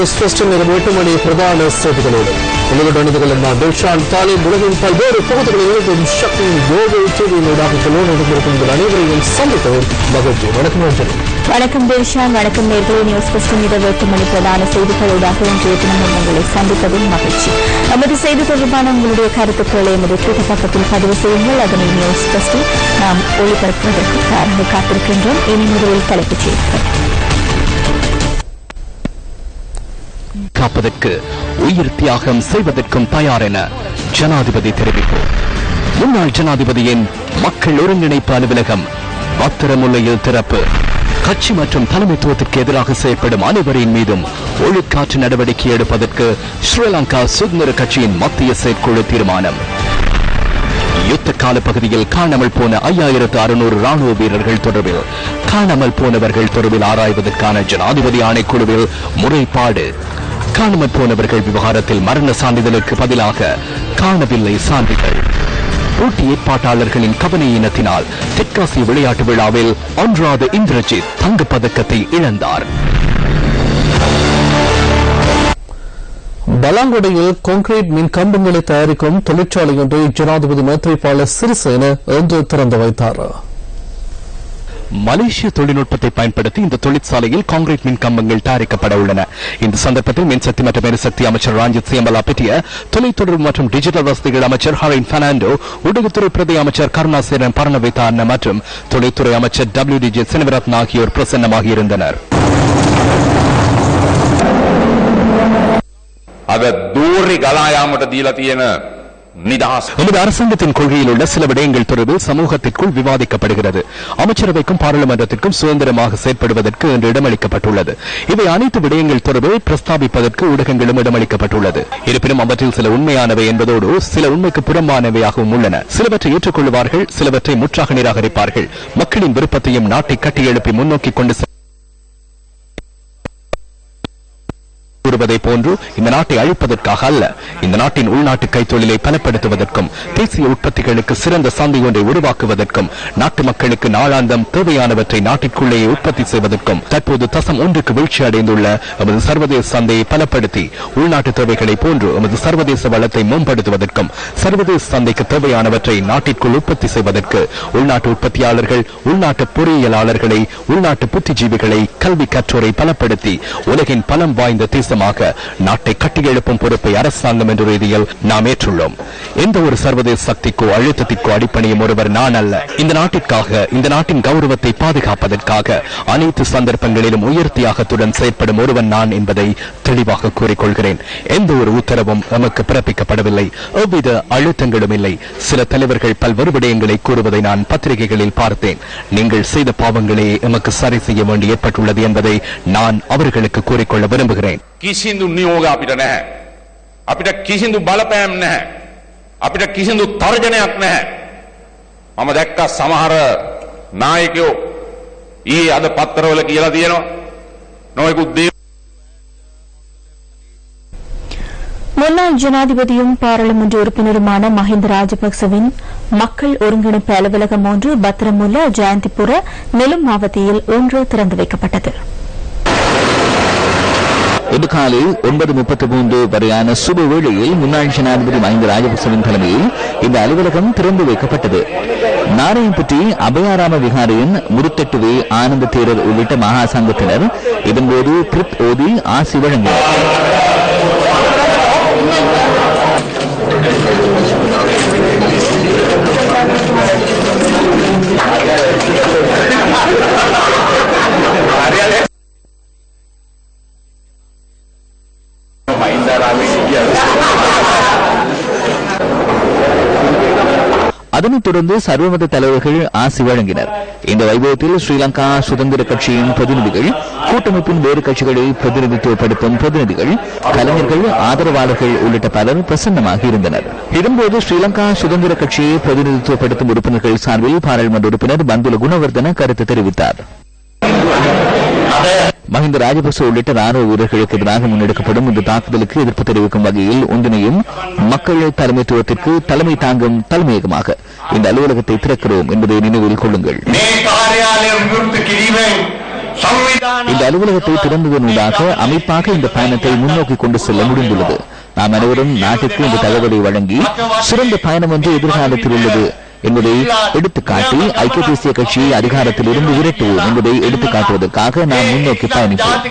News first நேரம் 8 மணி பிரதான செய்திகளோடு உங்களுடன் நான் தில்ஷான் தாலிம். உலகின் பல்வேறு பகுதிகளில் சக்தி கோகுல் டிவியினூடாக நடந்திருக்கும் அனைவரையும் சந்தித்தவர் மகிழ்ச்சி. வணக்கம் அஞ்சலி. வணக்கம் தில்ஷான். வணக்கம் நேர்களை. நியூஸ் ஃபர்ஸ்ட் இரவு 8 மணி பிரதான செய்திகளோடாக இன்றைய தினமும் உங்களை சந்திப்பதில் மகிழ்ச்சி. நமது செய்தி தொடர்பான உங்களுடைய கருத்துக்களை எமது ட்விட்டர் பக்கத்தில் பதிவு செய்யுங்கள். அதனை நியூஸ் ஃபர்ஸ்டில் நாம் ஒளிபரப்புவதற்கு தயாராக காத்திருக்கின்றோம். இனி முதலில் தலைப்புச் செய்திகள். காப்பதற்கு உயிர் தியாகம் செய்வதற்கும் தயார் என ஜனாதிபதி தெரிவிப்பு. முன்னாள் ஜனாதிபதியின் மக்கள் ஒருங்கிணைப்பு அலுவலகம் பத்திரமுல்லையில் திறப்பு. கட்சி மற்றும் தலைமைத்துவத்திற்கு எதிராக செயல்படும் அனைவரின் மீதும் ஒழுக்காற்று நடவடிக்கை எடுப்பதற்கு ஸ்ரீலங்கா சுதந்திர கட்சியின் மத்திய செயற்குழு தீர்மானம். யுத்த கால பகுதியில் காணாமல் போன 5600 ராணுவ வீரர்கள் தொடர்பில் காணாமல் போனவர்கள் தொடர்பில் ஆராய்வதற்கான ஜனாதிபதி ஆணைக்குழுவில் முறைப்பாடு. காணாமல் போனவர்கள் விவகாரத்தில் மரண சான்றிதழுக்கு பதிலாக காணவில்லை சான்றிதழ். போட்டி ஏற்பாட்டாளர்களின் கவனையினத்தினால் தெற்காசிய விளையாட்டு விழாவில் ஒன்றாவது இந்திரஜித் தங்கப்பதக்கத்தை இழந்தார். பலாங்குடையில் கான்கிரீட் மின் கம்பங்களை தயாரிக்கும் தொழிற்சாலை ஒன்றை ஜனாதிபதி மைத்ரிபால சிறிசேன இன்று திறந்து வைத்தார். மலேசிய தொழில்நுட்பத்தை பயன்படுத்தி இந்த தொழிற்சாலையில் கான்கிரீட் மின் கம்பங்கள் தயாரிக்கப்பட உள்ளன. இந்த சந்தர்ப்பத்தில் மின்சக்தி மற்றும் எரிசக்தி அமைச்சர் ராஞ்சித் சியம்பலா பெட்டிய, தொலைத்தொடர்பு மற்றும் டிஜிட்டல் வசதிகள் அமைச்சர் ஹரின் பெர்னாண்டோ, ஊடகத்துறை பிரதி அமைச்சர் கருணாசேரன் பரணவிதான மற்றும் தொழில்துறை அமைச்சர் WDJ சினவரத்ன ஆகியோர் பிரசன்னமாக இருந்தனர். நமது அரசாங்கத்தின் கொள்கையில் உள்ள சில விடயங்கள் தொடர்பில் சமூகத்திற்குள் விவாதிக்கப்படுகிறது. அமைச்சரவைக்கும் பாராளுமன்றத்திற்கும் சுதந்திரமாக செயற்படுவதற்கு இன்று இடமளிக்கப்பட்டுள்ளது. இவை அனைத்து விடயங்கள் தொடர்பில் பிரஸ்தாபிப்பதற்கு ஊடகங்களும் இடமளிக்கப்பட்டுள்ளது. இருப்பினும் அவற்றில் சில உண்மையானவை என்பதோடு சில உண்மைக்கு புறம்பானவையாகவும் உள்ளன. சிலவற்றை ஏற்றுக்கொள்வார்கள், சிலவற்றை முற்றாக நிராகரிப்பார்கள். மக்களின் விருப்பத்தையும் நாட்டை கட்டியெழுப்பி முன்னோக்கி கொண்டு கூறுவதை போன்று இந்த நாட்டை அழிப்பதற்காக அல்ல, இந்த நாட்டின் உள்நாட்டு கைத்தொழிலை பலப்படுத்துவதற்கும் தேசிய உற்பத்திகளுக்கு சிறந்த சந்தை ஒன்றை உருவாக்குவதற்கும் நாட்டு மக்களுக்கு நாளாந்தம் தேவையானவற்றை நாட்டிற்குள்ளேயே உற்பத்தி செய்வதற்கும் தற்போது தசம் 1க்கு வீழ்ச்சி அடைந்துள்ள எமது சர்வதேச சந்தையை பலப்படுத்தி உள்நாட்டு தேவைகளை போன்று எமது சர்வதேச வளத்தை மேம்படுத்துவதற்கும் சர்வதேச சந்தைக்கு தேவையானவற்றை நாட்டிற்குள் உற்பத்தி செய்வதற்கு உள்நாட்டு உற்பத்தியாளர்கள், உள்நாட்டு பொறியியலாளர்களை, உள்நாட்டு புத்திஜீவிகளை, கல்வி கற்றோரை பலப்படுத்தி உலகின் பலம் வாய்ந்த தேசமாக நாட்டை கட்டியெழுப்பும் பொறுப்பை அரசாங்கம் என்ற ரீதியில் நாம் ஏற்றுள்ளோம். எந்த ஒரு சர்வதேச சக்திக்கோ அழுத்தத்திற்கோ அடிப்படையும் ஒருவர் நான் அல்ல. இந்த நாட்டிற்காக, இந்த நாட்டின் கௌரவத்தை பாதுகாப்பதற்காக அனைத்து சந்தர்ப்பங்களிலும் உயர் தியாகத்துடன் செயற்படும் ஒருவன் நான் என்பதை தெளிவாக கூறிக்கொள்கிறேன். எந்த ஒரு உத்தரவும் நமக்கு பிறப்பிக்கப்படவில்லை, எவ்வித அழுத்தங்களும் இல்லை. சில தலைவர்கள் பல்வேறு விடயங்களை கூறுவதை நான் பத்திரிகைகளில் பார்த்தேன். நீங்கள் செய்த பாவங்களே எமக்கு சரி செய்ய வேண்டி ஏற்பட்டுள்ளது என்பதை நான் அவர்களுக்கு கூறிக்கொள்ள விரும்புகிறேன். කිසිදු නියෝග අපිට නැහැ. අපිට කිසිදු බලපෑම් නැහැ. අපිට කිසිදු තර්ජනයක් නැහැ. මම දැක්ක සමහර නායකයෝ අද පත්තරවල කියලා තියෙනවා. නොයෙකුත් දේ முன்னாள் ஜனாதிபதியும் பாராளுமன்ற உறுப்பினருமான மஹிந்த ராஜபக்சவின் மக்கள் ஒருங்கிணைப்பு அலுவலகம் ஒன்று பத்திரமுல்ல ஜெயந்திபுர நெலும் மாவட்டத்தில் ஒன்று திறந்து வைக்கப்பட்டது. இன்று காலை 9:33 வரையான சுப வேளையில் முன்னாள் ஜனாதிபதி மஹிந்த ராஜபக்சவின் தலைமையில் இந்த அலுவலகம் திறந்து வைக்கப்பட்டது. நாராயணபட்டி அபயாராம விகாரியின் முருத்தெட்டுவே ஆனந்த தேரர் உள்ளிட்ட மகா சங்கத்தினர் இதன்போது கிருத் ஓதி ஆசி வழங்கினர். அதனைத் தொடர்ந்து சர்வமத தலைவர்கள் ஆசி வழங்கினர். இந்த வைபவத்தில் ஸ்ரீலங்கா சுதந்திர கட்சியின் பிரதிநிதிகள், கூட்டமைப்பின் வேறு கட்சிகளை பிரதிநிதித்துவப்படுத்தும் பிரதிநிதிகள், கலைஞர்கள், ஆதரவாளர்கள் உள்ளிட்ட பலர் பிரசன்னமாக இருந்தனர். இதன்போது ஸ்ரீலங்கா சுதந்திர கட்சியை பிரதிநிதித்துவப்படுத்தும் உறுப்பினர்கள் சார்பில் பாராளுமன்ற உறுப்பினர் பந்துல குணவர்தன கருத்து தெரிவித்தார். மஹிந்த ராஜபக்ச உள்ளிட்ட ராணுவ வீரர்களுக்கு எதிராக முன்னெடுக்கப்படும் இந்த தாக்குதலுக்கு எதிர்ப்பு தெரிவிக்கும் வகையில் ஒன்றினையும் மக்கள் தலைமைத்துவத்திற்கு தலைமை தாங்கும் தலைமையகமாக இந்த அலுவலகத்தை திறக்கிறோம் என்பதை நினைவில் கொள்ளுங்கள். இந்த அலுவலகத்தை திறந்ததனூடாக அமைப்பாக இந்த பயணத்தை முன்னோக்கி கொண்டு செல்ல முடிந்துள்ளது. நாம் அனைவரும் நாட்டுக்கு இந்த தகவலை வழங்கி சிறந்த பயணம் ஒன்று எதிர்காலத்தில் உள்ளது என்பதை எடுத்துக்காட்டி ஐக்கிய தேசிய கட்சியை அதிகாரத்தில் இருந்து விரட்டுவோம் என்பதை எடுத்துக்காட்டுவதற்காக நாம் முன்னோக்கி பயணிப்போம்.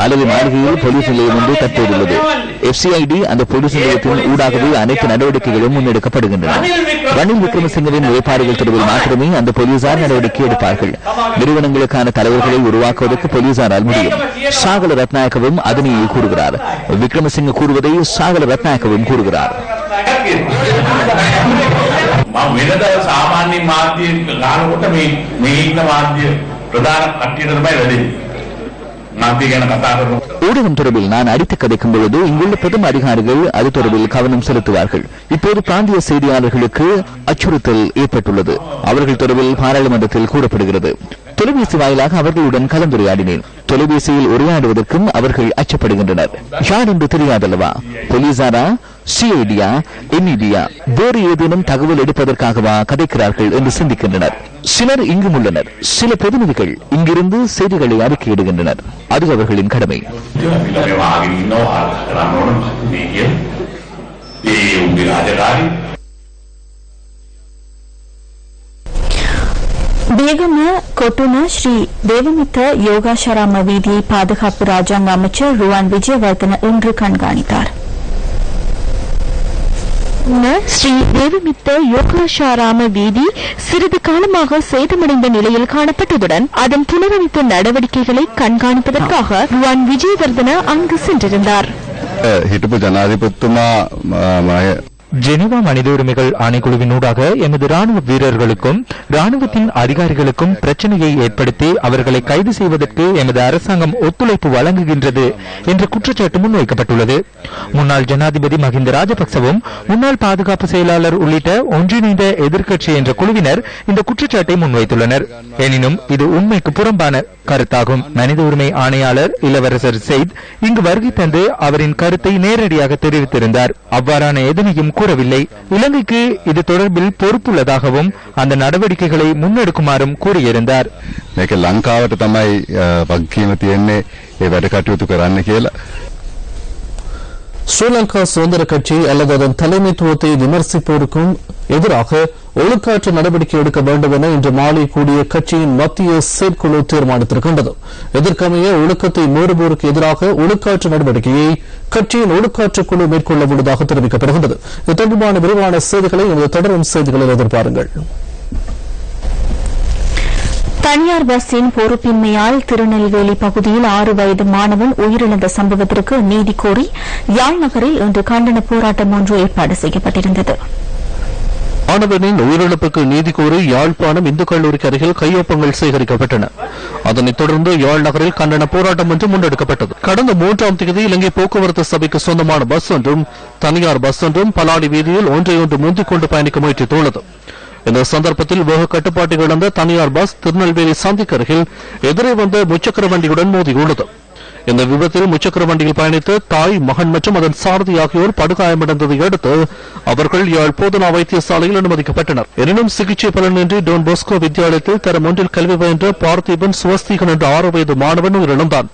அலகு மாளிகையில் போலீஸ் நிலையம் ஒன்று தற்போதுள்ளது. FCID அந்த போலீஸ் நிலையத்தின் ஊடாகவே அனைத்து நடவடிக்கைகளும் முன்னெடுக்கப்படுகின்றன. ரணில் விக்ரமசிங்கவின் நிலைப்பாடுகள் தொடர்பில் மாத்திரமே அந்த போலீசார் நடவடிக்கை எடுப்பார்கள். நிறுவனங்களுக்கான தலைவர்களை உருவாக்குவதற்கு போலீசாரால் முடியும். சாகல ரத்நாயக்கவும் அதனையே கூறுகிறார். விக்ரமசிங்க கூறுவதை சாகல ரத்நாயக்கவும் கூறுகிறார். ஊடகம் தொடர்பில் நான் அடித்து கதைக்கும் பொழுது இங்குள்ள பிரதம அதிகாரிகள் அது தொடர்பில் கவனம் செலுத்துவார்கள். இப்போது பிராந்திய செய்தியாளர்களுக்கு அச்சுறுத்தல் ஏற்பட்டுள்ளது. அவர்கள் தொடர்பில் பாராளுமன்றத்தில் கூறப்படுகிறது. தொலைபேசி வாயிலாக அவர்களுடன் கலந்துரையாடினேன். தொலைபேசியில் உரையாடுவதற்கும் அவர்கள் அச்சப்படுகின்றனர். யார் என்று தெரியாதல்லவா? போலீசாரா, சிஐடியா, என்இடியா, வேறு ஏதேனும் தகவல் எடுப்பதற்காகவா கதைக்கிறார்கள் என்று சிந்திக்கின்றனர். சிலர் இங்கும் உள்ளனர். சில பிரதிநிதிகள் இங்கிருந்து செய்திகளை அறிக்கையிடுகின்றனர். அது அவர்களின் கடமை. ಬೇಗಮ ಕೊಟ್ಟುನ ಶ್ರೀ ದೇವಮಿತ್ತ ಯೋಗಾಶಾರಾಮ வீதியை பாதுகாப்பு ராஜாங்க அமைச்சர் ருவான் விஜயவர்தன இன்று கண்காணித்தார். ஸ்ரீ தேவமித்த யோகாஷாராம வீதி சிறிது காலமாக சேதமடைந்த நிலையில் காணப்பட்டதுடன் அதன் புனரமைப்பு நடவடிக்கைகளை கண்காணிப்பதற்காக ருவான் விஜயவர்தன அங்கு சென்றிருந்தார். ஜெனீவா மனித உரிமைகள் ஆணைக்குழுவினூடாக எமது ராணுவ வீரர்களுக்கும் ராணுவத்தின் அதிகாரிகளுக்கும் பிரச்சனையை ஏற்படுத்தி அவர்களை கைது செய்வதற்கு எமது அரசாங்கம் ஒத்துழைப்பு வழங்குகின்றது என்ற குற்றச்சாட்டு முன்வைக்கப்பட்டுள்ளது. முன்னாள் ஜனாதிபதி மஹிந்த ராஜபக்சவும் முன்னாள் பாதுகாப்பு செயலாளர் உள்ளிட்ட ஒன்றிணைந்த எதிர்க்கட்சி என்ற குழுவினர் இந்த குற்றச்சாட்டை முன்வைத்துள்ளனர். எனினும் இது உண்மைக்கு புறம்பான கருத்தாகும். மனித உரிமை ஆணையாளர் இளவரசர் செயித் இங்கு வருகை தந்து அவரின் கருத்தை நேரடியாக தெரிவித்திருந்தார். அவ்வாறான எதனையும் கூறவில்லை. இலங்கைக்கு இது தொடர்பில் பொறுப்புள்ளதாகவும் அந்த நடவடிக்கைகளை முன்னெடுக்குமாறும் கூறியிருந்தார். லங்காවට තමයි වගකීම තියෙන්නේ ඒ වැඩ කටයුතු කරන්න කියලා. ஸ்ரீலங்கா சுதந்திர கட்சி அல்லது அதன் தலைமைத்துவத்தை விமர்சிப்போருக்கும் எதிராக ஒழுக்காற்று நடவடிக்கை எடுக்க வேண்டும் என இன்று மாலை கூடிய கட்சியின் மத்திய செயற்குழு தீர்மானித்திருக்கின்றது. இதற்கமைய ஒழுக்கத்தை மீறுவோருக்கு எதிராக ஒழுக்காற்று நடவடிக்கையை கட்சியின் ஒழுக்காற்று குழு மேற்கொள்ள உள்ளதாக தெரிவிக்கப்படுகின்றது. இது தொடர்பான விரிவான செய்திகளை எமது தொடரும் செய்திகளில் எதிர்பாருங்கள். தனியார் பஸ்ஸின் பொறுப்பின்மையால் திருநெல்வேலி பகுதியில் 6 வயது மாணவன் உயிரிழந்த சம்பவத்திற்கு நீதி கோரி யாழ் நகரில் இன்று கண்டன போராட்டம் ஒன்று ஏற்பாடு செய்யப்பட்டிருந்தது. மாணவனின் உயிரிழப்புக்கு நீதி கோரி யாழ்ப்பாணம் இந்து கல்லூரிக்கு அருகில் கையொப்பங்கள் சேகரிக்கப்பட்டன. அதனைத் தொடர்ந்து யாழ் நகரில் கண்டன போராட்டம் ஒன்று முன்னெடுக்கப்பட்டது. கடந்த 3ஆம் தேதி இலங்கை போக்குவரத்து சபைக்கு சொந்தமான பஸ் ஒன்றும் தனியார் பஸ் ஒன்றும் பலாடி வீதியில் ஒன்றையொன்று முந்திக் கொண்டு பயணிக்க முயற்சித்துள்ளது. இந்த சந்தர்ப்பத்தில் வேக கட்டுப்பாட்டை இழந்த தனியார் பஸ் திருநெல்வேலி சந்திக்கு அருகில் எதிரே வந்த முச்சக்கர வண்டியுடன் மோதியுள்ளது. இந்த விபத்தில் முச்சக்கர வண்டியில் பயணித்த தாய், மகன் மற்றும் அதன் சாரதி ஆகியோர் படுகாயமடைந்ததை அடுத்து அவர்கள் யாழ் போதனா வைத்தியசாலையில் அனுமதிக்கப்பட்டனர். எனினும் சிகிச்சை பலனின்றி டோன் போஸ்கோ வித்தியாலயத்தில் தரம் ஒன்றில் கல்வி பயின்ற பார்த்திபன் சுவஸ்திகன் என்ற 6 வயது மாணவன் உயிரிழந்தான்.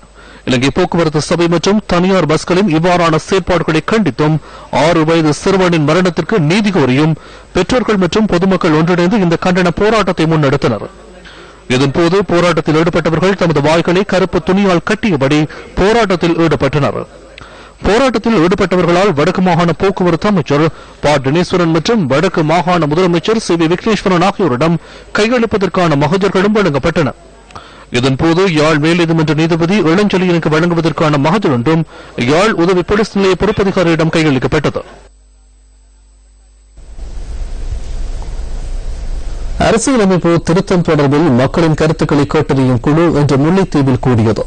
இலங்கை போக்குவரத்து சபை மற்றும் தனியார் பஸ்களின் இவ்வாறான செயற்பாடுகளை கண்டித்தும் 6 வயது சிறுவனின் மரணத்திற்கு நீதி கோரியும் பெற்றோர்கள் மற்றும் பொதுமக்கள் ஒன்றிணைந்து இந்த கண்டன போராட்டத்தை முன்னெடுத்தனர். இதன்போது போராட்டத்தில் ஈடுபட்டவர்கள் தமது வாய்களை கருப்பு துணியால் கட்டியபடி போராட்டத்தில் ஈடுபட்டனர். போராட்டத்தில் ஈடுபட்டவர்களால் வடக்கு மாகாண போக்குவரத்து அமைச்சர் ப. தினேஸ்வரன் மற்றும் வடக்கு மாகாண முதலமைச்சர் சி. வி. விக்னேஸ்வரன் ஆகியோரிடம் கையளிப்பதற்கான மகஜர்களும் வழங்கப்பட்டன. இதன்போது யாழ் மேல்நீதிமன்ற நீதிபதி இளஞ்செழியனுக்கு வழங்குவதற்கான மகஜர் ஒன்றும் யாழ் உதவி போலீஸ் நிலைய பொறுப்பதிகாரியிடம் கையளிக்கப்பட்டது. அரசியலமைப்பு திருத்தம் தொடர்பில் மக்களின் கருத்துக்களை கேட்டறியும் குழு இன்று முல்லைத்தீவில் கூடியது.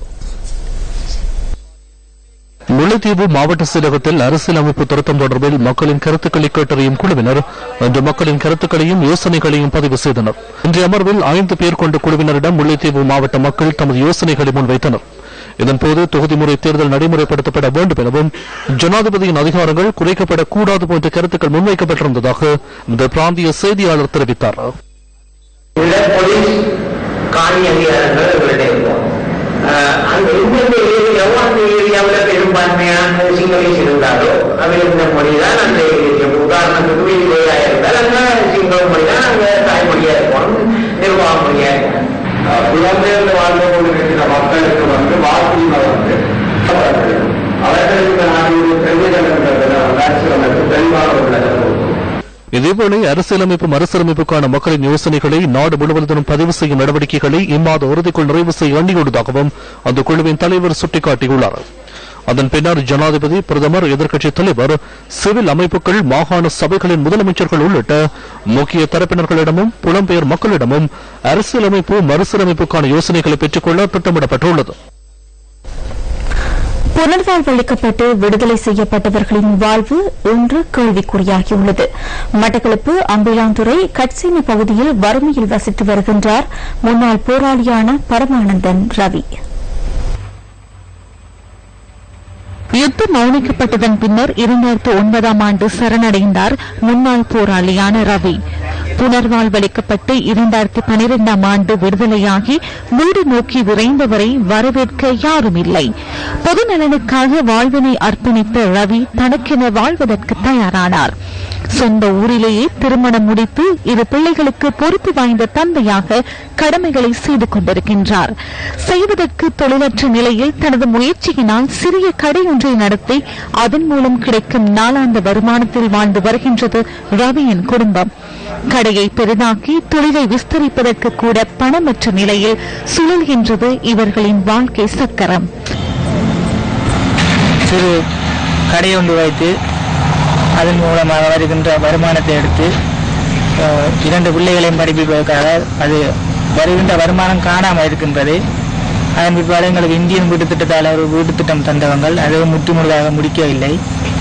முல்லைத்தீவு மாவட்ட செயலகத்தில் அரசியலமைப்பு திருத்தம் தொடர்பில் மக்களின் கருத்துக்களை கேட்டறியும் குழுவினர் இன்று மக்களின் கருத்துக்களையும் யோசனைகளையும் பதிவு செய்தனர். இன்றைய அமர்வில் 5 பேர் கொண்ட குழுவினரிடம் முல்லைத்தீவு மாவட்ட மக்கள் தமது யோசனைகளை முன்வைத்தனர். இதன்போது தொகுதி முறை தேர்தல் நடைமுறைப்படுத்தப்பட வேண்டும் எனவும் ஜனாதிபதியின் அதிகாரங்கள் குறைக்கப்படக்கூடாது போன்ற கருத்துக்கள் முன்வைக்கப்பட்டிருந்ததாக இந்த பிராந்திய செய்தியாளர் தெரிவித்தார். பெரும்பான்மையான சிங்களீஸ் இருந்தாலோ அவைந்த மொழிதான் அந்த உதாரணத்துக்கு இருந்தால் அந்த சிங்கள மொழிதான் அங்க தாய்மொழியா இருக்கும், நிர்வாக மொழியா இருக்கும். புலம்பெயர்ந்து வாழ்ந்து கொண்டிருக்கிற மக்களுக்கு வாக்குரிமை அவர்களுக்கு நாடு பிரதிநிதித்துவம் தெளிவாக உள்ளது. இதேவேளை அரசியலமைப்பு மறுசீரமைப்புக்கான மக்களின் யோசனைகளை நாடு முழுவதும் பதிவு செய்யும் நடவடிக்கைகளை இம்மாத இறுதிக்குள் நிறைவு செய்ய எண்ணியுள்ளதாகவும் அந்த குழுவின் தலைவர் சுட்டிக்காட்டியுள்ளார். அதன் பின்னர் ஜனாதிபதி, பிரதமர், எதிர்க்கட்சித் தலைவர், சிவில் அமைப்புகள், மாகாண சபைகளின் முதலமைச்சர்கள் உள்ளிட்ட முக்கிய தரப்பினர்களிடமும் புலம்பெயர் மக்களிடமும் அரசியலமைப்பு மறுசீரமைப்புக்கான யோசனைகளை பெற்றுக்கொள்ள திட்டமிடப்பட்டுள்ளது. புனர்வாழ்வு அளிக்கப்பட்டு விடுதலை செய்யப்பட்டவர்களின் வாழ்வு இன்று கேள்விக்குறியாகியுள்ளது. மட்டக்களப்பு அம்பிளாந்துறை கட்சின பகுதியில் வறுமையில் வசித்து வருகின்றார் முன்னாள் போராளியான பரமானந்தன் ரவி. யுத்தம் மௌனிக்கப்பட்டதன் பின்னர் 2009ஆம் ஆண்டு சரணடைந்தார் முன்னாள் போராளியான ரவி. புனர்வாழ்வளிக்கப்பட்டு 2012ஆம் ஆண்டு விடுதலையாகி வீடு நோக்கி விரைந்தவரை வரவேற்க யாரும் இல்லை. பொது நலனுக்காக வாழ்வினை அர்ப்பணித்த ரவி தனக்கென வாழ்வதற்கு தயாரானார். சொந்த ஊரிலேயே திருமணம் முடித்து 2 பிள்ளைகளுக்கு பொறுப்பு வாய்ந்த தந்தையாக கடமைகளை செய்து கொண்டிருக்கின்றார். செய்வதற்கு தொழிலற்ற நிலையில் தனது முயற்சியினால் சிறிய கடை ஒன்றை நடத்தி அதன் மூலம் கிடைக்கும் நாளாந்த வருமானத்தில் வாழ்ந்து வருகின்றது ரவியின் குடும்பம். கடையை பெரிதாக்கி தொழிலை விஸ்தரிப்பதற்கு கூட பணமற்ற நிலையில் சுழல்கின்றது இவர்களின் வாழ்க்கை சக்கரம். சிறு கடை ஒன்று வைத்து அதன் மூலமாக வருகின்ற வருமானத்தை எடுத்து 2 பிள்ளைகளையும் படிப்பதற்காக அது வருகின்ற வருமானம் காணாமல் இருக்கின்றது. அதன் பிற்பாடு எங்களுக்கு இந்தியன் வீட்டு திட்டத்தால் ஒரு வீட்டு திட்டம் தந்தவங்கள் அதை முற்றுமுழுதாக முடிக்கவில்லை,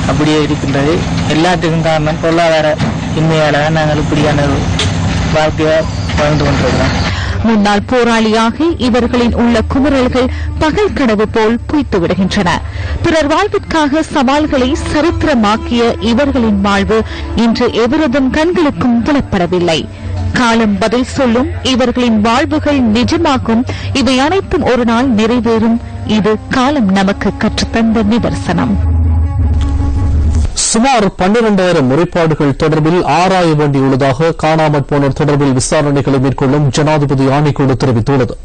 அப்படியே இருக்கின்றது. எல்லாத்துக்கும் காரணம் பொருளாதார இன்மையால் நாங்கள் இப்படியான வாழ்க்கையை வாழ்ந்து கொண்டிருக்கிறோம். முன்னாள் போராளியாக இவர்களின் உள்ள குமுறல்கள் பகல் கனவு போல் பொய்த்து விடுகின்றன. பிறர் வாழ்விற்காக சவால்களை சரித்திரமாக்கிய இவர்களின் வாழ்வு இன்று எவரதும் கண்களுக்கும் புலப்படவில்லை. காலம் பதில் சொல்லும். இவர்களின் வாழ்வுகள் நிஜமாகும். இவை அனைத்தும் ஒரு நாள் நிறைவேறும். இது காலம் நமக்கு கற்றுத்தந்த நிதர்சனம். சுமார் 12,000 முறைப்பாடுகள் தொடர்பில் ஆராய வேண்டியுள்ளதாக காணாமற் போனோர் தொடர்பில் விசாரணைகளை மேற்கொள்ளும் ஜனாதிபதி ஆணைக்குழு தெரிவித்துள்ளது.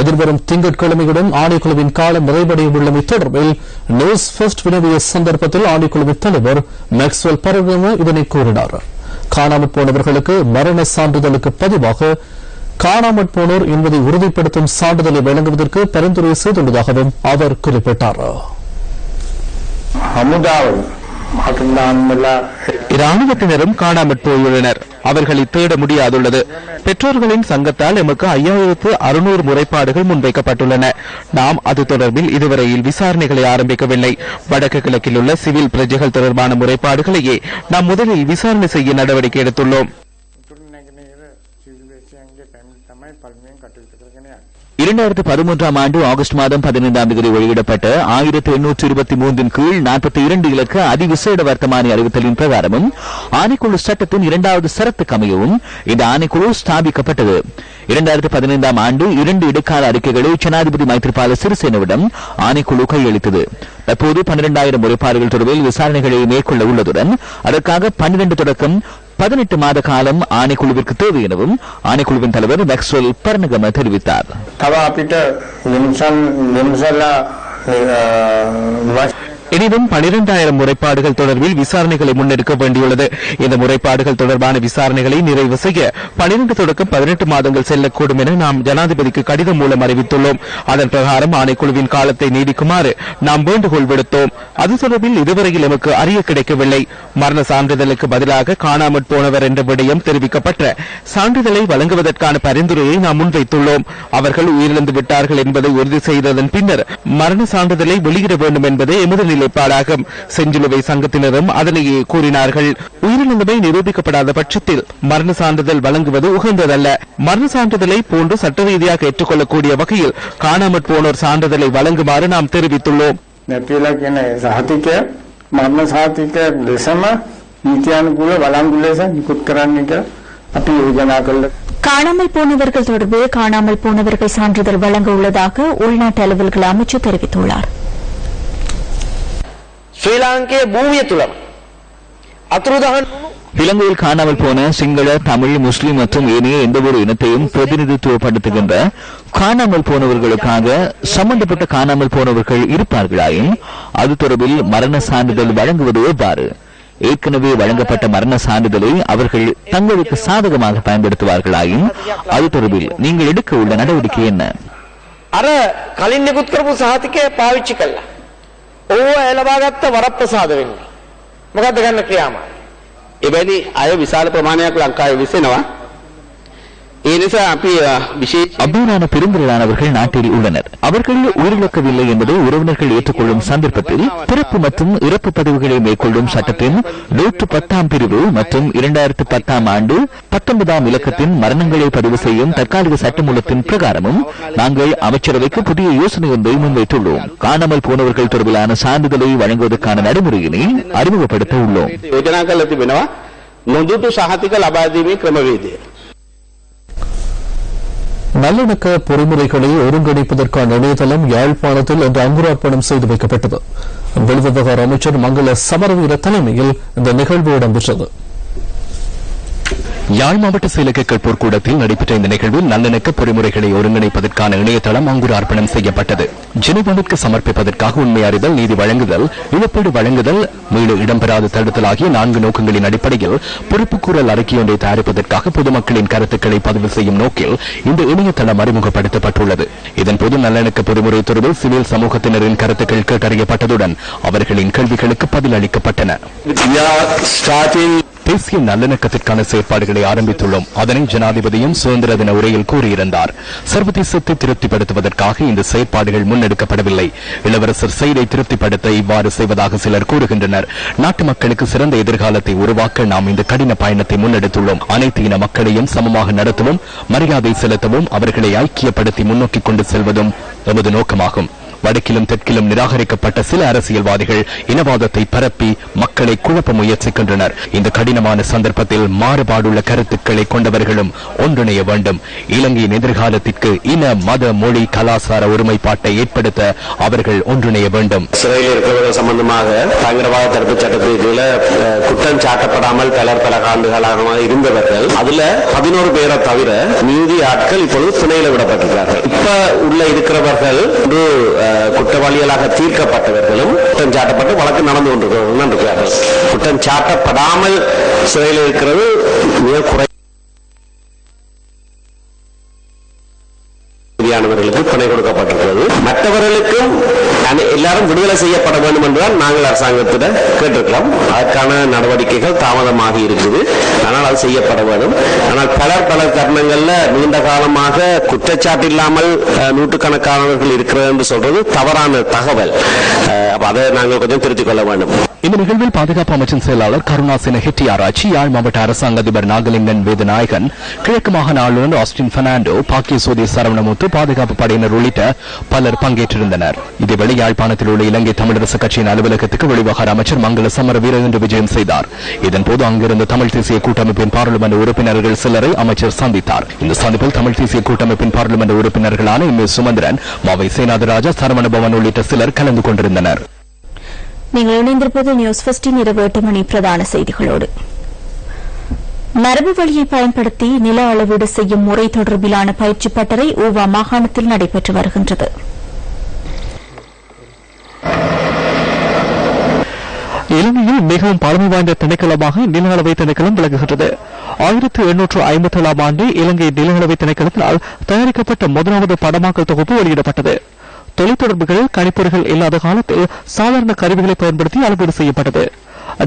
எதிர்வரும் திங்கட்கிழமையுடன் ஆணைக்குழுவின் காலம் நிறைவடைய உள்ளமை தொடர்பில் நியூஸ் ஃபர்ஸ்ட் வினவிய சந்தர்ப்பத்தில் ஆணைக்குழுவின் தலைவர் மேக்ஸ்வெல் பரகம இதனை கூறினார். காணாமற் போனவர்களுக்கு மரண சான்றிதழுக்கு பதிவாக காணாமற் போனோர் என்பதை உறுதிப்படுத்தும் சான்றிதழை வழங்குவதற்கு பரிந்துரை செய்துள்ளதாகவும் அவர் குறிப்பிட்டார். இராணுவத்தினரும் காணாமற் போயுள்ளனர். அவர்களை தேட முடியாதுள்ளது. பெற்றோர்களின் சங்கத்தால் எமக்கு 5600 முறைப்பாடுகள் முன்வைக்கப்பட்டுள்ளன. நாம் அது தொடர்பில் இதுவரையில் விசாரணைகளை ஆரம்பிக்கவில்லை. வடக்கு கிழக்கில் உள்ள சிவில் பிரஜைகள் தொடர்பான முறைப்பாடுகளையே நாம் முதலில் விசாரணை செய்ய நடவடிக்கை எடுத்துள்ளோம். 2013ஆம் ஆண்டு ஆகஸ்ட் மாதம் 15ஆம் தேதி வெளியிடப்பட்ட 1823 கீழ் 42 இலக்க அதிவிசேட வர்த்தமானி அறிவித்தலின் பிரகாரமும் ஆணைக்குழு சட்டத்தின் 2வது சரத்துக்கு அமையவும் இந்த ஆணைக்குழு ஸ்தாபிக்கப்பட்டது. 2015ஆம் ஆண்டு 2 இடைக்கால அறிக்கைகளை ஜனாதிபதி மைத்ரிபால சிறிசேனவிடம் ஆணைக்குழு கையளித்தது. தற்போது 12,000 முறைப்பாடுகள் தொடர்பில் விசாரணைகளை மேற்கொள்ள உள்ளதுடன் அதற்காக 12 தொடக்கம் 18 மாத காலம் ஆணைக்குழுவிற்கு தேவை எனவும் ஆணைக்குழுவின் தலைவர் மேக்ஸ்வெல் பர்னகம தெரிவித்தார். எனினும் 12,000 முறைப்பாடுகள் தொடர்பில் விசாரணைகளை முன்னெடுக்க வேண்டியுள்ளது. இந்த முறைப்பாடுகள் தொடர்பான விசாரணைகளை நிறைவு செய்ய 12 தொடக்கம் 18 மாதங்கள் செல்லக்கூடும் என நாம் ஜனாதிபதிக்கு கடிதம் மூலம் அறிவித்துள்ளோம். அதன் பிரகாரம் ஆணைக்குழுவின் காலத்தை நீடிக்குமாறு நாம் வேண்டுகோள் விடுத்தோம். அது தொடர்பில் இதுவரையில் எமக்கு அறிய கிடைக்கவில்லை. மரண சான்றிதழுக்கு பதிலாக காணாமற் போனவர் என்ற விடயம் தெரிவிக்கப்பட்ட சான்றிதழை வழங்குவதற்கான பரிந்துரையை நாம் முன்வைத்துள்ளோம். அவர்கள் உயிரிழந்து விட்டார்கள் என்பதை உறுதி செய்ததன் பின்னர் மரண சான்றிதழை வெளியிட வேண்டும் என்பதே எமது நிலைப்பாடாகும். செஞ்சிலுவை சங்கத்தினரும் அதனையே கூறினார்கள். உயிரிழந்தமை நிரூபிக்கப்படாத பட்சத்தில் மரண சான்றிதழ் வழங்குவது உகந்ததல்ல. மரண சான்றிதழை போன்று சட்ட ரீதியாக ஏற்றுக்கொள்ளக்கூடிய வகையில் காணாமற் போனோர் சான்றிதழை வழங்குமாறு நாம் தெரிவித்துள்ளோம். මරණ සාතික ලෙසම නීතියානුකූල වළංගු ලෙස නිකුත් කරන්න කියලා අපි යෝජනා කළා. காணாமல் போனவர்கள் தொடர்பு காணாமல் போனவர்கள் சான்றிதழ் வழங்க உள்ளதாக உள்நாட்டு அலுவல்கள் அமைச்சர் தெரிவித்துள்ளார். ஸ்ரீலங்கா பூமிய துலம் அத்துருதகன் இலங்கையில் காணாமல் போன சிங்கள, தமிழ், முஸ்லிம் மற்றும் ஏனைய எந்தவொரு இனத்தையும் பிரதிநிதித்துவப்படுத்துகின்ற காணாமல் போனவர்களுக்காக சம்பந்தப்பட்ட காணாமல் போனவர்கள் இருப்பார்களாயின் அது தொடர்பில் மரண சான்றிதழ் வழங்குவது எவ்வாறு? ஏற்கனவே வழங்கப்பட்ட மரண சான்றிதழை அவர்கள் தங்களுக்கு சாதகமாக பயன்படுத்துவார்களாயின் அது தொடர்பில் நீங்கள் எடுக்க உள்ள நடவடிக்கை என்ன? අර කලින් නිකුත් කරපු සහතිකය පාවිච්චි කළා. ඕව එළවාගත්ත වරප්‍රසාද වෙන්නේ. මොකද්ද ගන්න ක්‍රියාමාර්ගය? එබැවින් අය විශාල ප්‍රමාණයක් ලංකාවේ විසෙනවා. ඒ නිසා අපි විශේෂ அவ்வாறான பெருந்திரளானவர்கள் நாட்டில் உள்ளனர். அவர்கள் உயிரிழக்கவில்லை என்பதை உறவினர்கள் ஏற்றுக்கொள்ளும் சந்தர்ப்பத்தில் பிறப்பு மற்றும் இறப்பு பதிவுகளை மேற்கொள்ளும் சட்டத்தின் 110ஆம் பிரிவு மற்றும் 2010ஆம் ஆண்டு 19ஆம் இலக்கத்தின் மரணங்களை பதிவு செய்யும் தற்காலிக சட்டமூலத்தின் பிரகாரமும் நாங்கள் அமைச்சரவைக்கு புதிய யோசனை ஒன்றை முன்வைத்துள்ளோம். காணாமல் போனவர்கள் தொடர்பிலான சான்றிதழை வழங்குவதற்கான நடைமுறையினை அறிமுகப்படுத்த உள்ளோம். யோஜனா කළ තිබෙනවා නොදුටු සහතික ලබා දීමේ ක්‍රමවේදය. நல்லிணக்க பொறிமுறைகளை ஒருங்கிணைப்பதற்கான இணையதளம் யாழ்ப்பாணத்தில் இன்று அங்குரார்ப்பணம் செய்து வைக்கப்பட்டது. வெளிவிவகார அமைச்சர் மங்கள சமரவீர தலைமையில் இந்த நிகழ்வு இடம்பெற்றது. யாழ் மாவட்ட செயலக கேட்போர் கூடத்தில் நடைபெற்ற இந்த நிகழ்வில் நல்லிணக்க பொறிமுறைகளை ஒருங்கிணைப்பதற்கான இணையதளம் அங்குரார்ப்பணம் செய்யப்பட்டது. ஜெனீவாவிற்கு சமர்ப்பிப்பதற்காக உண்மை அறிதல், நீதி வழங்குதல், இழப்பீடு வழங்குதல், மீள இடம்பெறாத தடுத்தல் ஆகிய 4 நோக்கங்களின் அடிப்படையில் பொறுப்புக்கூறல் அறிக்கையொன்றை தயாரிப்பதற்காக பொதுமக்களின் கருத்துக்களை பதிவு செய்யும் நோக்கில் இந்த இணையதளம் அறிமுகப்படுத்தப்பட்டுள்ளது. இதன்போது நல்லிணக்க பொறிமுறை தொடர்பில் சிவில் சமூகத்தினரின் கருத்துக்கள் கேட்டறியப்பட்டதுடன் அவர்களின் கேள்விகளுக்கு பதில் அளிக்கப்பட்டன. தேசிய நல்லிணக்கத்திற்கான செயற்பாடுகளை ஆரம்பித்துள்ளோம். அதனை ஜனாதிபதியும் சுதந்திர தின உரையில் கூறியிருந்தார். சர்வதேசத்தை திருப்திப்படுத்துவதற்காக இந்த செயற்பாடுகள் முன்னெடுக்கப்படவில்லை. இளவரசர் சைதை திருப்திப்படுத்த இவ்வாறு செய்வதாக சிலர் கூறுகின்றனர். நாட்டு மக்களுக்கு சிறந்த எதிர்காலத்தை உருவாக்க நாம் இந்த கடின பயணத்தை முன்னெடுத்துள்ளோம். அனைத்து இன மக்களையும் சமமாக நடத்தவும், மரியாதை செலுத்தவும், அவர்களை ஐக்கியப்படுத்தி முன்னோக்கி கொண்டு செல்வதும் எமது நோக்கமாகும். வடக்கிலும் தெற்கிலும் நிராகரிக்கப்பட்ட சில அரசியல்வாதிகள் இனவாதத்தை பரப்பி மக்களை குழப்ப முயற்சிக்கின்றனர். இந்த கடினமான சந்தர்ப்பத்தில் மாறுபாடுள்ள கருத்துக்களை கொண்டவர்களும் ஒன்றிணைய வேண்டும். இலங்கையின் எதிர்காலத்திற்கு இன, மத, மொழி, கலாச்சார ஒருமைப்பாட்டை ஏற்படுத்த அவர்கள் ஒன்றிணைய வேண்டும். சிறையில் இருக்கிறவர்கள் சம்பந்தமாக பயங்கரவாத தடுப்பு சட்டத்தின் கீழ குற்றம் சாட்டப்படாமல் பல ஆண்டுகளாக இருந்தவர்கள் அதுல 11 பேரை தவிர மீதி ஆட்கள் இப்பொழுது சிறையில் விடப்பட்டிருக்கிறார்கள். இப்ப உள்ள இருக்கிறவர்கள் குற்றவாளிகளாக தீர்க்கப்பட்டவர்களும் குற்றம் சாட்டப்பட்டு வழக்கு நடந்து கொண்டிருக்கிறார்கள். குற்றம் சாட்டப்படாமல் சிறையில் இருக்கிறது மிக குறைவானவர்களுக்கு பிணை கொடுக்கப்பட்டிருக்கிறது. மற்றவர்களுக்கும் எல்லாரும் விடுதலை செய்யப்பட வேண்டும் என்றுதான் நாங்கள் அரசாங்கத்திடம் கேட்டிருக்கிறோம். அதற்கான நடவடிக்கைகள் தாமதமாகி இருக்குது. ஆனால் அது செய்யப்பட வேண்டும். ஆனால் பல தருணங்கள்ல நீண்ட காலமாக குற்றச்சாட்டு இல்லாமல் நூற்றுக்கணக்கானவர்கள் இருக்கிறது என்று சொல்றது தவறான தகவல். அதை நாங்கள் கொஞ்சம் திருத்திக் கொள்ள வேண்டும். இந்த நிகழ்வில் பாதுகாப்பு அமைச்சின் செயலாளர் கருணாசேன ஹெட்டியாராய்ச்சி, யாழ் மாவட்ட அரசாங்க அதிபர் நாகலிங்கன் வேதநாயகன், கிழக்கு மாகாண ஆளுநர் ஆஸ்டின் பெர்னாண்டோ, பாக்கியசோதி சரவணமுத்து, பாதுகாப்பு படையினர் உள்ளிட்ட பலர் பங்கேற்றிருந்தனர். இதேவேளை யாழ்ப்பாணத்தில் உள்ள இலங்கை தமிழரசு கட்சியின் அலுவலகத்துக்கு வெளிவகார அமைச்சர் மங்கள சமரவீர இன்று விஜயம் செய்தார். இதன்போது அங்கிருந்த தமிழ் தேசிய கூட்டமைப்பின் பாராளுமன்ற உறுப்பினர்கள் சிலரை அமைச்சர் சந்தித்தார். இந்த சந்திப்பில் தமிழ் தேசிய கூட்டமைப்பின் பாராளுமன்ற உறுப்பினர்களான எம் ஏ சுமந்திரன், மாவை சேனாதராஜா, சரவணபவன் உள்ளிட்ட சிலர் கலந்து கொண்டிருந்தனர். நீங்கள் இணைந்திருப்பது நியூஸ் ஃபர்ஸ்டின் இரவு 8 மணி பிரதான செய்திகளோடு. மரபு வழியை பயன்படுத்தி நில அளவீடு செய்யும் முறை தொடர்பிலான பயிற்சி பட்டறை ஊவா மாகாணத்தில் நடைபெற்று வருகின்றது. இலங்கையில் மிகவும் பழமை வாய்ந்த திணைக்களமாக நில அளவை திணைக்களம் விளங்குகின்றது. 1857ஆம் ஆண்டு இலங்கை நில அளவை திணைக்களத்தினால் தயாரிக்கப்பட்ட முதலாவது படமாக்கல் தொகுப்பு வெளியிடப்பட்டது. தொலைத்தொடர்புகள், கணிப்பொறிகள் இல்லாத காலத்தில் சாதாரண கருவிகளை பயன்படுத்தி அளவீடு செய்யப்பட்டது.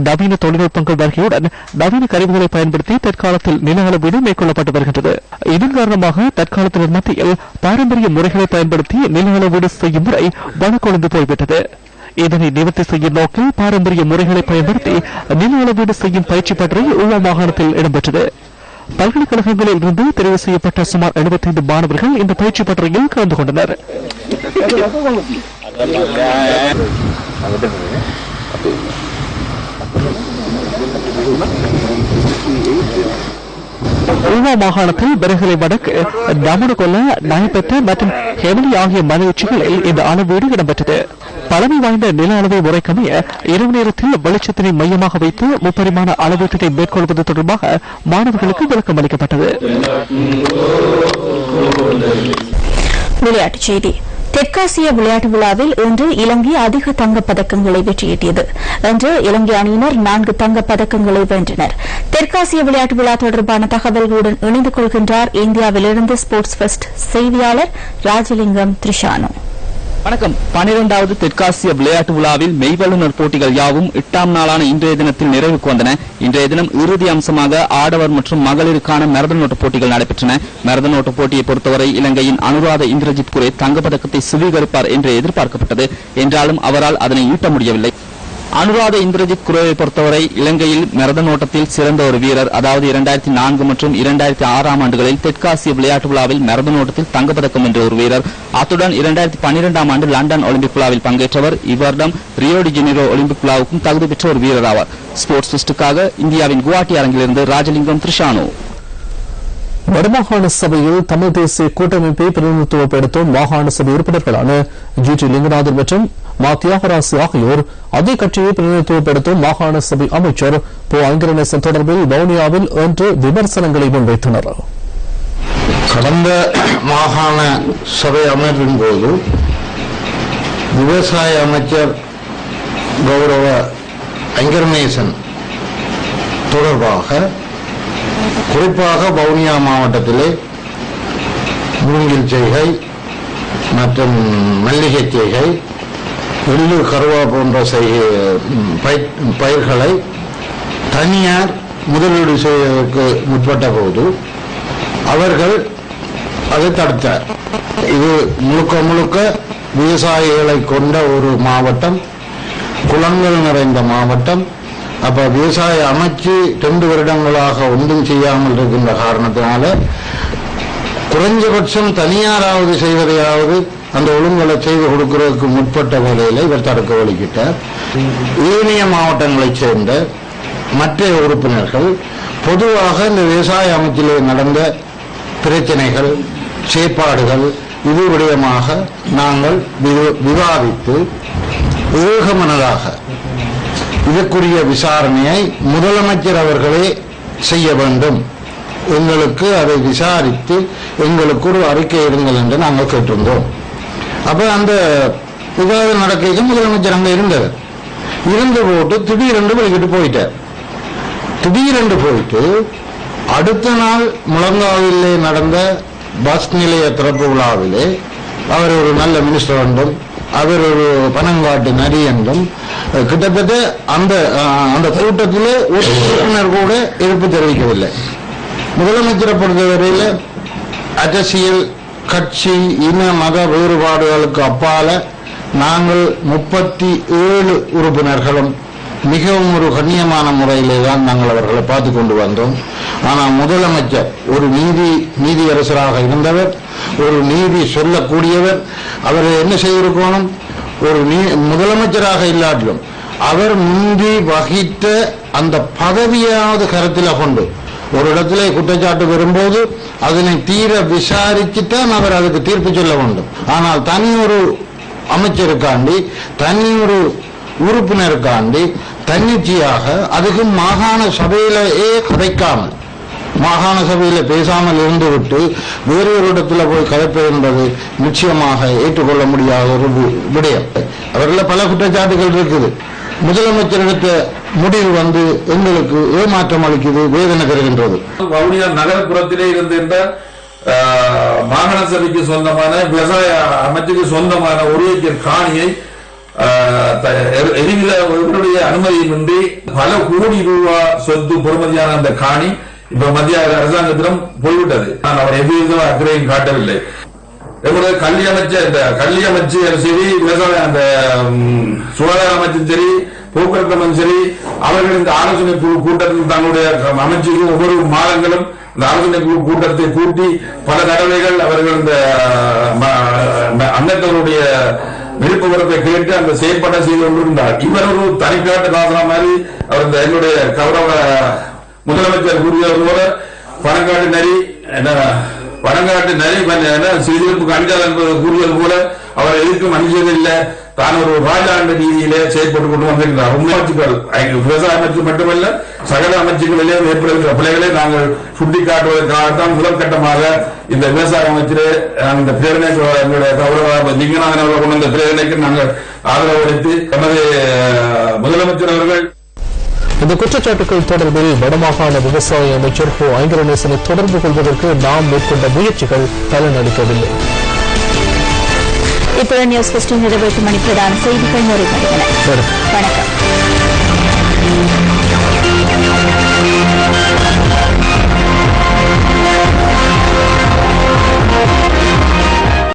நவீன தொழில்நுட்பங்கள் வருகையுடன் நவீன கருவிகளை பயன்படுத்தி தற்காலத்தில் நில அளவீடு மேற்கொள்ளப்பட்டு வருகின்றது. இதன் காரணமாக தற்காலத்தினர் மத்தியில் பாரம்பரிய முறைகளை பயன்படுத்தி நில அளவீடு செய்யும் முறை வழக்கொழுந்து போய்விட்டது. இதனை நிவர்த்தி செய்யும் நோக்கில் பாரம்பரிய முறைகளை பயன்படுத்தி நில அளவீடு செய்யும் பயிற்சி பற்றி ஊவா மாகாணத்தில் இடம்பெற்றது. பல்கலைக்கழகங்களில் இருந்து தெரிவு செய்யப்பட்ட சுமார் 75 மாணவர்கள் இந்த பயிற்சி பட்டறையில் கலந்து கொண்டனர். ஊவா மாகாணத்தில் பெருகலை வடக்கு, நமனகொல்ல, நயப்பெத்த மற்றும் ஹெமலி ஆகிய மலையுச்சிகளில் இந்த அளவீடு இடம்பெற்றது. பழமை வாய்ந்த நில அளவை முறைக்கமைய இரவு நேரத்தில் வெளிச்சத்தினை மையமாக வைத்து முப்பரிமாண அளவீட்டினை மேற்கொள்வது தொடர்பாக மாணவர்களுக்கு விளக்கம் அளிக்கப்பட்டது. விளையாட்டுச் செய்தி. தெற்காசிய விளையாட்டு விழாவில் இன்று இலங்கை அதிக தங்கப் பதக்கங்களை வெற்றியீட்டியது. இன்று இலங்கை அணியினர் 4 தங்கப் பதக்கங்களை வென்றனர். தெற்காசிய விளையாட்டு விழா தொடர்பான தகவல்களுடன் இணைந்து கொள்கின்றார் இந்தியாவிலிருந்து ஸ்போர்ட்ஸ் ஃபெஸ்ட் செய்தியாளர் ராஜலிங்கம் திரிஷானு. வணக்கம். 12வது தெற்காசிய விளையாட்டு விழாவில் மெய்வல்லுநர் போட்டிகள் யாவும் 8ஆம் நாளான இன்றைய தினத்தில் நிறைவுக்கு வந்தன. இன்றைய தினம் இறுதி அம்சமாக ஆடவர் மற்றும் மகளிருக்கான மரதன் ஓட்ட போட்டிகள் நடைபெற்றன. மரதன் ஓட்ட போட்டியை பொறுத்தவரை இலங்கையின் அனுராத இந்திரஜித் குரே தங்கப்பதக்கத்தை சுவீகரிப்பார் என்று எதிர்பார்க்கப்பட்டது. என்றாலும் அவரால் அதனை ஈட்ட முடியவில்லை. அனுராத இந்திரஜித் குரோவை பொறுத்தவரை இலங்கையில் மரதன் ஓட்டத்தில் சிறந்த ஒரு வீரர். அதாவது 2004 மற்றும் 2006 ஆண்டுகளில் தெற்காசிய விளையாட்டு விழாவில் மரதன் ஓட்டத்தில் தங்கப்பதக்கம் வென்ற ஒரு வீரர். அத்துடன் 2012 ஆண்டு லண்டன் ஒலிம்பிக் விழாவில் பங்கேற்றவர். இவ்வருடம் ரியோ டி ஜெனிரோ ஒலிம்பிக் விழாவுக்கும் தகுதி பெற்ற ஒரு வீரர் ஆவார். ஸ்போர்ட்ஸ் ஃபெஸ்டுக்காக இந்தியாவின் குவாஹாட்டி அரங்கிலிருந்து ராஜலிங்கம் திரிஷானு. வடமாகாண சபையில் தமிழ் தேசிய கூட்டமைப்பை பிரதிநிதித்துவப்படுத்தும் மாகாண சபை உறுப்பினர்களான ஜி.டி. லிங்கநாதன் மற்றும் மா. தியாகராசு ஆகியோர் அதே கட்சியை பிரதிநிதித்துவப்படுத்தும் மாகாண சபை அமைச்சர் போ. ஐங்கரநேசன் தொடர்பில் வவுனியாவில் இன்று விமர்சனங்களை முன்வைத்தனர். கடந்த மாகாண சபை அமர்வின் போது விவசாய அமைச்சர் கௌரவ ஐங்கரநேசன் தொடர்பாக குறிப்பாக வவுனியா மாவட்டத்திலே மூங்கில் செய்கை மற்றும் மல்லிகை செய்கை, எள்ளு, கருவா போன்ற பயிர்களை தனியார் முதலீடு செய்வதற்கு முற்பட்ட போது அவர்கள் அதை தடுத்தார். இது முழுக்க முழுக்க விவசாயிகளை கொண்ட ஒரு மாவட்டம், குளங்கள் நிறைந்த மாவட்டம். அப்ப விவசாய அமைச்சு 2 வருடங்களாக ஒன்றும் செய்யாமல் இருக்கின்ற காரணத்தினால குறைஞ்சபட்சம் தனியாராவது செய்வதையாவது அந்த ஒழுங்குகளை செய்து கொடுக்கிறதுக்கு முற்பட்ட வேலையில இவர் தடுக்க வலிக்கிட்டார். ஏனைய மாவட்டங்களைச் சேர்ந்த மற்ற உறுப்பினர்கள் பொதுவாக இந்த விவசாய அமைச்சிலே நடந்த பிரச்சனைகள், செயற்பாடுகள் இது விடயமாக நாங்கள் விவாதித்து ஏகமனதாக இதற்குரிய விசாரணையை முதலமைச்சர் அவர்களே செய்ய வேண்டும், எங்களுக்கு அதை விசாரித்து எங்களுக்கு ஒரு அறிக்கை இருங்கள் என்று நாங்கள் கேட்டிருந்தோம். அப்ப அந்த விவாதம் நடக்க முதலமைச்சர் அங்க இருந்து போட்டு திடீரென்று வெளிக்கிட்டு போயிட்டார். திடீரென்று போயிட்டு அடுத்த நாள் முழங்காவிலே நடந்த பஸ் நிலைய திறப்பு விழாவிலே அவர் ஒரு நல்ல மினிஸ்டர் என்றும் அவர் ஒரு பணங்காட்டு நரி என்றும் கிட்டத்தட்ட அந்த கூட்டத்திலே ஒரு உறுப்பினர் கூட எதிர்ப்பு தெரிவிக்கவில்லை. முதலமைச்சரை பொறுத்தவரையில் அரசியல் கட்சி இன மத வேறுபாடுகளுக்கு அப்பால நாங்கள் 37 உறுப்பினர்களும் மிகவும் ஒரு கண்ணியமான முறையிலே தான் நாங்கள் அவர்களை பார்த்து கொண்டு வந்தோம். ஆனால் முதலமைச்சர் ஒரு நீதியரசராக இருந்தவர், ஒரு நீதி சொல்லக்கூடியவர். அவர் என்ன செய்திருக்கணும், ஒரு முதலமைச்சராக இல்லாட்டிலும் அவர் முந்தி வகித்த அந்த பதவியாவது கருத்தில் கொண்டு ஒரு இடத்திலே குற்றச்சாட்டு வரும்போது அதனை தீர விசாரிச்சுத்தான் அவர் அதுக்கு தீர்ப்பு சொல்ல வேண்டும். ஆனால் தனி ஒரு அமைச்சருக்காண்டி, தனி ஒரு உறுப்பினருக்காண்டி தன்னிச்சையாக அதுக்கும் மாகாண சபையிலேயே கதைக்காமல், மாகாண சபையில பேசாமல் இருந்துவிட்டு வேறு ஒரு இடத்துல போய் கதைப்பது என்பது நிச்சயமாக ஏற்றுக்கொள்ள முடியாத ஒரு விடயம். அவர்கள பல குற்றச்சாட்டுகள் இருக்குது. முதலமைச்சர் எடுத்த முடிவு எங்களுக்கு ஏமாற்றம் அளிக்குது, வேதனை தருகின்றது. வவுனியா நகர்ப்புறத்திலே இருந்த மாகாண சபைக்கு சொந்தமான விவசாய அமைச்சுக்கு சொந்தமான 1 ஏக்கர் காணியை எரிவித அனுமதியின்றி பல கோடி ரூபாய் சொத்து பொறுமதியான அந்த காணி இப்ப மத்திய அரசாங்கத்திடம் போய்விட்டது. அவர் எவ்வித அக்கறையும் காட்டவில்லை. எங்களுடைய கல்வி அமைச்சர் சரி, விவசாய அந்த சுகாதார அமைச்சும் சரி, போக்குவரத்து அமைச்சும் சரி, அவர்கள் இந்த ஆலோசனை குழு கூட்டத்தில் தங்களுடைய அமைச்சுக்கு ஒவ்வொரு மாதங்களும் இந்த ஆலோசனை குழு கூட்டத்தை கூட்டி பல தடவைகள் அவர்கள் இந்த அங்கத்தவருடைய விருப்ப விருப்பை கேட்டு அந்த செயல்பாட்டை செய்து கொண்டிருந்தார். இவர் ஒரு தனிக்காட்டு தாசனா மாதிரி அவர் இந்த என்னுடைய கௌரவ முதலமைச்சர் கூறியது போல பணங்காட்டு நரி சிறுப்பு அஞ்சாது என்பது கூறியது போல அவர் எதுக்கும் அஞ்சியதில்லை. தான் ஒரு ராஜா என்ற ரீதியிலே செயல்பட்டுக் கொண்டு வந்திருக்கிறார். அமைச்சுக்கள் விவசாய அமைச்சு மட்டுமல்ல, சகல அமைச்சுகளிலே ஏற்படுகின்ற பிள்ளைகளை நாங்கள் சுட்டிக்காட்டுவதற்காகத்தான் முதற்கட்டமாக இந்த விவசாய அமைச்சரே இந்த பிரேரணை எங்களுடைய கௌரவ லிங்கநாதன் அவர்கள் கொண்டு வந்த பிரேரணைக்கு நாங்கள் ஆதரவு அளித்து நமது முதலமைச்சர் அவர்கள் இந்த குற்றச்சாட்டுகள் தொடர்பில் வடமாகாண விவசாய அமைச்சர் ஐங்கரநேசனை தொடர்பு கொள்வதற்கு நாம் மேற்கொண்ட முயற்சிகள் பலனளிக்கவில்லை. இத்துடன் நியூஸ் 15 நிறைவேற்றும் மணி பிரதான செய்திகள் நிறைவடைந்தன. வணக்கம்.